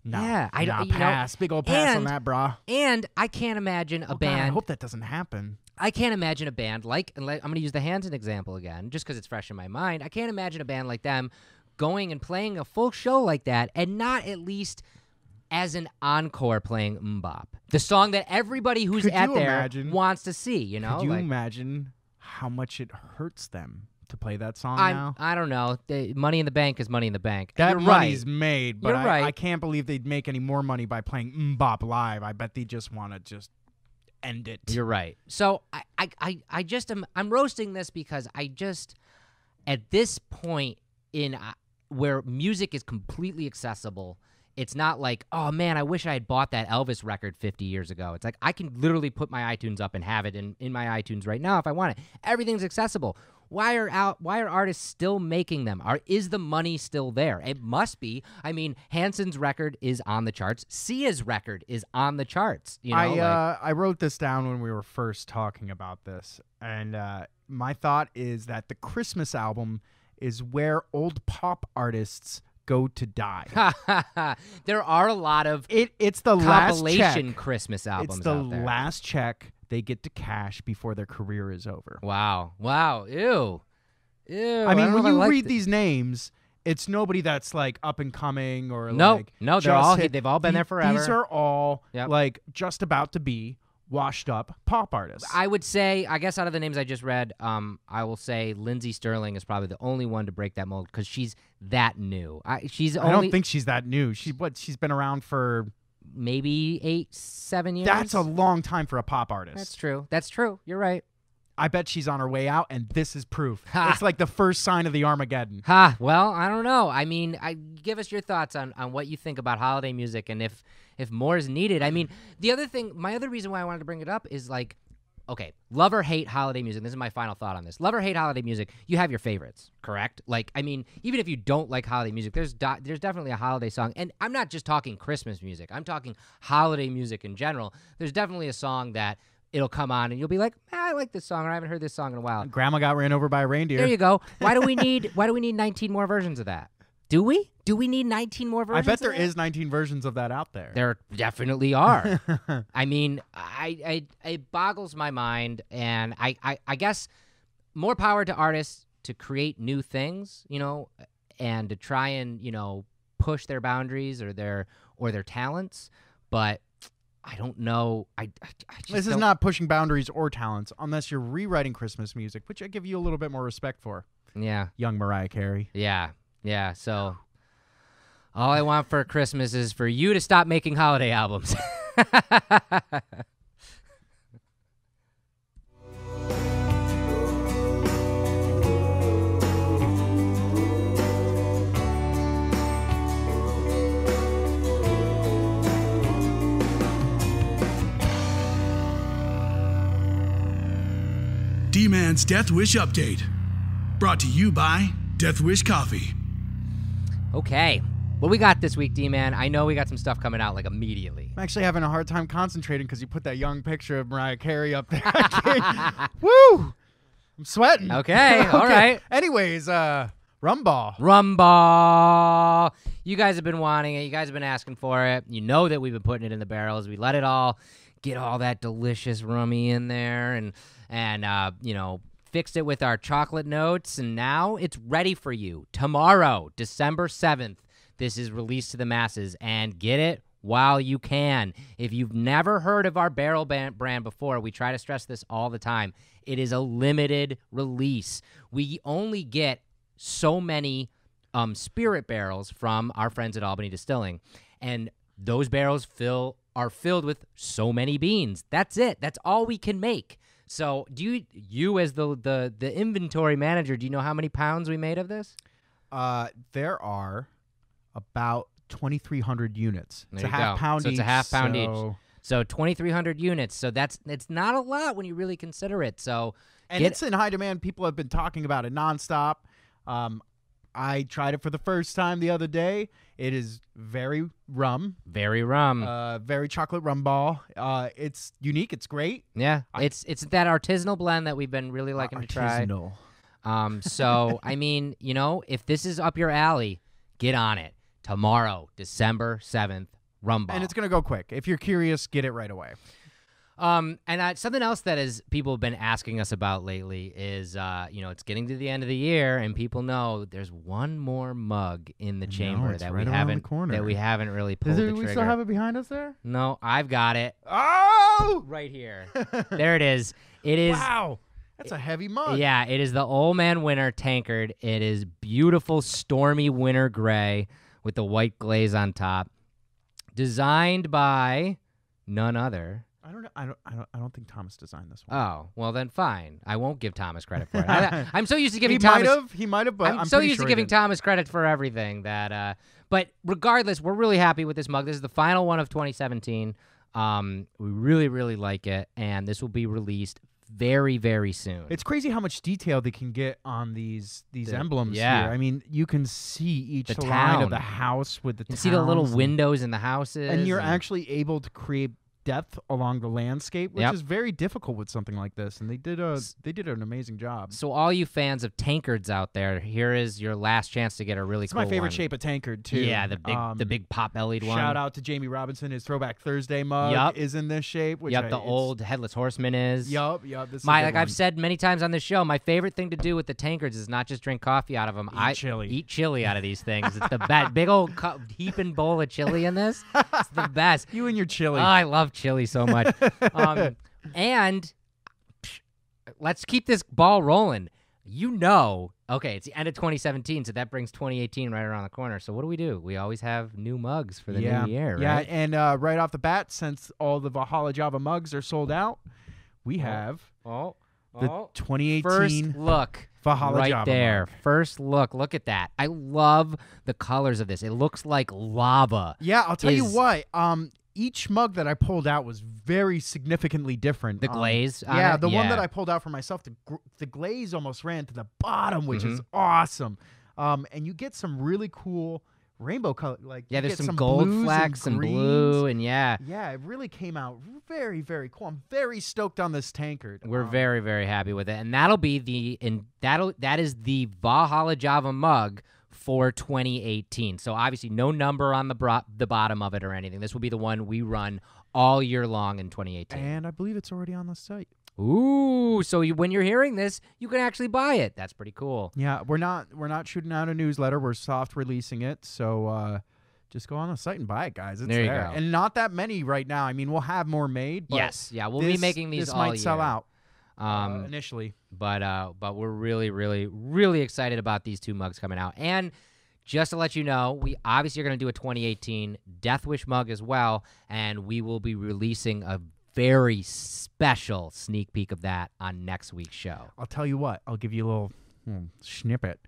no, yeah, pass. Big old pass on that, brah. And I can't imagine a band. God, I hope that doesn't happen. I can't imagine a band like I'm going to use the Hanson example again, just because it's fresh in my mind. I can't imagine a band like them going and playing a full show like that and not at least as an encore playing Mbop, the song that everybody who's at there wants to see. Could you imagine how much it hurts them to play that song now? I don't know. Money in the Bank is Money in the Bank. That You're money's right. made, but You're right. I can't believe they'd make any more money by playing Mbop live. I bet they just want to end it. You're right. So I'm roasting this because at this point in where music is completely accessible, it's not like, oh man, I wish I had bought that Elvis record 50 years ago. It's like I can literally put my iTunes up and have it in my iTunes right now if I want it. Everything's accessible. Why are artists still making them? Is the money still there? It must be. I mean, Hanson's record is on the charts. Sia's record is on the charts. I wrote this down when we were first talking about this, and my thought is that the Christmas album is where old pop artists go to die. There are a lot of it's the compilation last check. Christmas albums. It's the out there. last check they get to cash before their career is over. Wow. Ew. I mean, when you read these names, it's nobody that's like up and coming or no, they've all been there forever. These are all like just about to be washed up pop artists. I would say, I guess out of the names I just read, I will say Lindsey Sterling is probably the only one to break that mold because she's that new. I don't think she's that new. She's been around for maybe 8-7 years. That's a long time for a pop artist. That's true. You're right. I bet she's on her way out, and this is proof. It's like the first sign of the Armageddon. Well, I don't know. I mean, give us your thoughts on what you think about holiday music and if more is needed. I mean, my other reason why I wanted to bring it up is like, okay, love or hate holiday music. This is my final thought on this. Love or hate holiday music, you have your favorites, correct? Like, I mean, even if you don't like holiday music, there's definitely a holiday song. And I'm not just talking Christmas music. I'm talking holiday music in general. There's definitely a song that it'll come on and you'll be like, I like this song, or I haven't heard this song in a while. Grandma got ran over by a reindeer. There you go. Why do we need 19 more versions of that? Do we? Do we need 19 more versions? I bet there is 19 versions of that out there. There definitely are. I mean, it boggles my mind, and I guess more power to artists to create new things, you know, and to try and, you know, push their boundaries or their talents. But I don't know. This is not pushing boundaries or talents unless you're rewriting Christmas music, which I give you a little bit more respect for. Yeah. Young Mariah Carey. Yeah. Yeah, so all I want for Christmas is for you to stop making holiday albums. D-Man's Death Wish Update. Brought to you by Death Wish Coffee. Okay. What we got this week, D-Man? I know we got some stuff coming out, like, immediately. I'm actually having a hard time concentrating because you put that young picture of Mariah Carey up there. Woo! I'm sweating. Okay, all right. Anyways, Rumball. Rumball. You guys have been wanting it. You guys have been asking for it. You know that we've been putting it in the barrels. We let it all get all that delicious rummy in there and you know, fixed it with our chocolate notes, and now it's ready for you. Tomorrow, December 7th, this is released to the masses, and get it while you can. If you've never heard of our barrel brand before, we try to stress this all the time. It is a limited release. We only get so many spirit barrels from our friends at Albany Distilling, and those barrels are filled with so many beans. That's it. That's all we can make. So, do you as the inventory manager, do you know how many pounds we made of this? There are about 2,300 units. There it's a half pound each. It's a half pound each. So 2,300 units. So it's not a lot when you really consider it. So it's in high demand. People have been talking about it nonstop. I tried it for the first time the other day. It is very rum. Very rum. Very chocolate rum ball. It's unique. It's great. Yeah. It's that artisanal blend that we've been really liking to try. Artisanal. So, I mean, you know, if this is up your alley, get on it. Tomorrow, December 7th, rum ball. And it's going to go quick. If you're curious, get it right away. And something else that people have been asking us about lately is, you know, it's getting to the end of the year, and people know there's one more mug in the chamber that we haven't really pulled the trigger. We still have it behind us there? No, I've got it. Oh, right here. There it is. It is. Wow, that's a heavy mug. Yeah, it is the Old Man Winter tankard. It is beautiful, stormy winter gray with the white glaze on top, designed by none other. I don't think Thomas designed this one. Oh, well then fine. I won't give Thomas credit for it. I'm so used to giving Thomas. He might have, but I'm so used to giving Thomas credit for everything that. But regardless, we're really happy with this mug. This is the final one of 2017. We really, really like it, and this will be released very, very soon. It's crazy how much detail they can get on these emblems here. I mean, you can see each line of the house with the. You can see the little windows in the houses, and you're actually able to create depth along the landscape, which is very difficult with something like this, and they did an amazing job. So all you fans of tankards out there, here is your last chance to get a really cool one. It's my favorite shape of tankard too. Yeah, the big pot-bellied one. Shout out to Jamie Robinson. His Throwback Thursday mug is in this shape. Which the old Headless Horseman is. Yup. This is I've said many times on this show, my favorite thing to do with the tankards is not just drink coffee out of them. Eat chili out of these things. It's the best. Big old heaping bowl of chili in this. It's the best. You and your chili. Oh, I love chili so much. And let's keep this ball rolling. You know, okay, it's the end of 2017, so that brings 2018 right around the corner. So what do? We always have new mugs for the new year, right? Yeah, and right off the bat, since all the Valhalla Java mugs are sold out, we have the 2018 first look. Valhalla right Java there. mug. First look at that. I love the colors of this. It looks like lava. Yeah, I'll tell you what. each mug that I pulled out was very significantly different. The glaze on yeah, it? the one that I pulled out for myself, the glaze almost ran to the bottom, which is awesome. And you get some really cool rainbow color. Like yeah, you there's get some gold flecks and blue, and yeah, it really came out very, very cool. I'm very stoked on this tankard. We're very, very happy with it, and that'll be that is the Valhalla Java mug for 2018. So obviously no number on the bottom of it or anything. This will be the one we run all year long in 2018. And I believe it's already on the site. Ooh, so when you're hearing this, you can actually buy it. That's pretty cool. Yeah, we're not shooting out a newsletter. We're soft releasing it. So just go on the site and buy it, guys. It's there. You there. go. And not that many right now. I mean, we'll have more made. But yes, yeah, we'll be making these this all might sell year. out initially. But we're really, really, really excited about these 2 mugs coming out. And just to let you know, we obviously are going to do a 2018 Death Wish mug as well, and we will be releasing a very special sneak peek of that on next week's show. I'll tell you what. I'll give you a little snippet.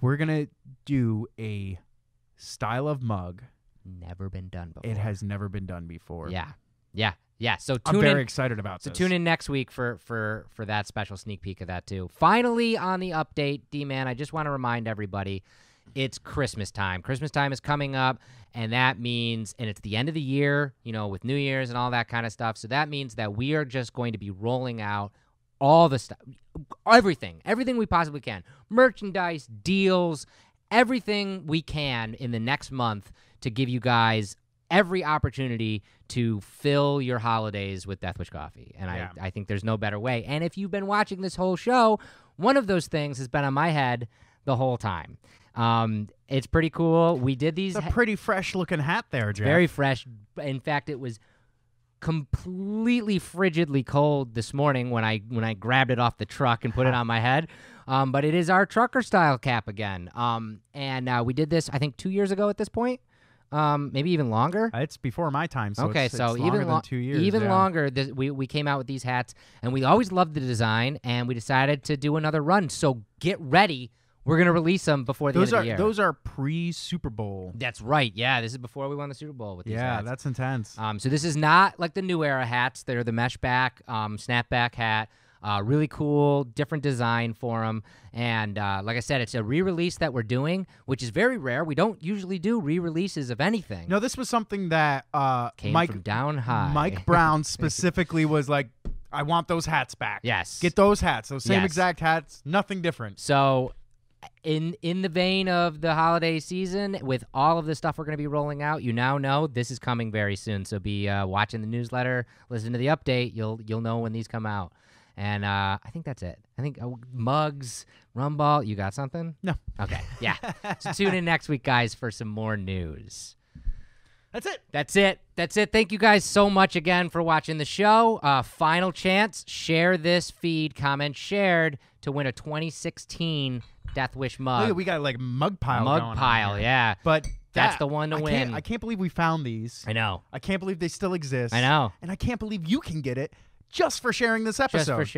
We're going to do a style of mug. Never been done before. It has never been done before. Yeah. So I'm very excited about this. So tune in next week for that special sneak peek of that too. Finally, on the update, D-Man, I just want to remind everybody, it's Christmas time. Christmas time is coming up, and that means, and it's the end of the year, with New Year's and all that kind of stuff. So that means that we are just going to be rolling out all the stuff, everything we possibly can, merchandise, deals, everything we can in the next month to give you guys every opportunity to fill your holidays with Death Wish coffee. And I think there's no better way. And if you've been watching this whole show, one of those things has been on my head the whole time. It's pretty cool. We did these. It's a pretty fresh-looking hat there, Jeff. Very fresh. In fact, it was completely frigidly cold this morning when I grabbed it off the truck and put it on my head. But it is our trucker-style cap again. And we did this, I think, 2 years ago at this point. Maybe even longer. It's before my time, so okay, it's so longer even than 2 years. Even longer. We came out with these hats, and we always loved the design, and we decided to do another run. So get ready. We're going to release them before the end of the year. Those are pre-Super Bowl. That's right. Yeah, this is before we won the Super Bowl with these hats. Yeah, that's intense. So this is not like the new era hats. They're the mesh back, snapback hat. Really cool, different design for them. And like I said, it's a re-release that we're doing, which is very rare. We don't usually do re-releases of anything. No, this was something that came from down high. Mike Brown specifically was like, I want those hats back. Yes. Get those hats. Those same exact hats. Nothing different. So in the vein of the holiday season, with all of the stuff we're going to be rolling out, you now know this is coming very soon. So be watching the newsletter, listen to the update. You'll know when these come out. And I think that's it. I think mugs, rumball. You got something? No. Okay. Yeah. So tune in next week, guys, for some more news. That's it. Thank you guys so much again for watching the show. Final chance. Share this feed. Comment shared to win a 2016 Death Wish mug. Look, we got like mug pile. Yeah. But that's the one to win. I can't believe we found these. I know. I can't believe they still exist. I know. And I can't believe you can get it. Just for sharing this episode.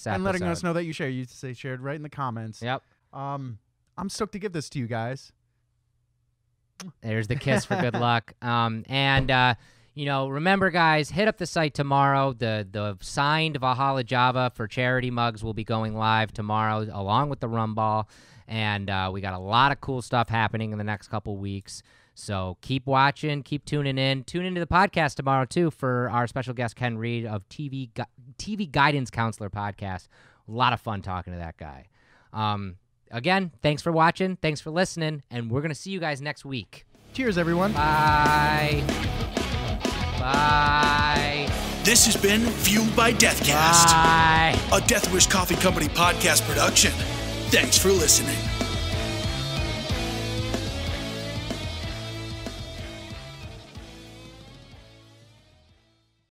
And letting us know that you share. You say shared right in the comments. Yep. I'm stoked to give this to you guys. There's the kiss for good luck. Remember, guys, hit up the site tomorrow. The signed Valhalla Java for charity mugs will be going live tomorrow, along with the Rumball. And we got a lot of cool stuff happening in the next couple weeks. So keep watching, keep tuning in. Tune into the podcast tomorrow, too, for our special guest, Ken Reed of TV Guidance Counselor podcast. A lot of fun talking to that guy. Again, thanks for watching. Thanks for listening. And we're going to see you guys next week. Cheers, everyone. Bye. Bye. This has been Fueled by Deathcast, Bye. a Death Wish Coffee Company podcast production. Thanks for listening.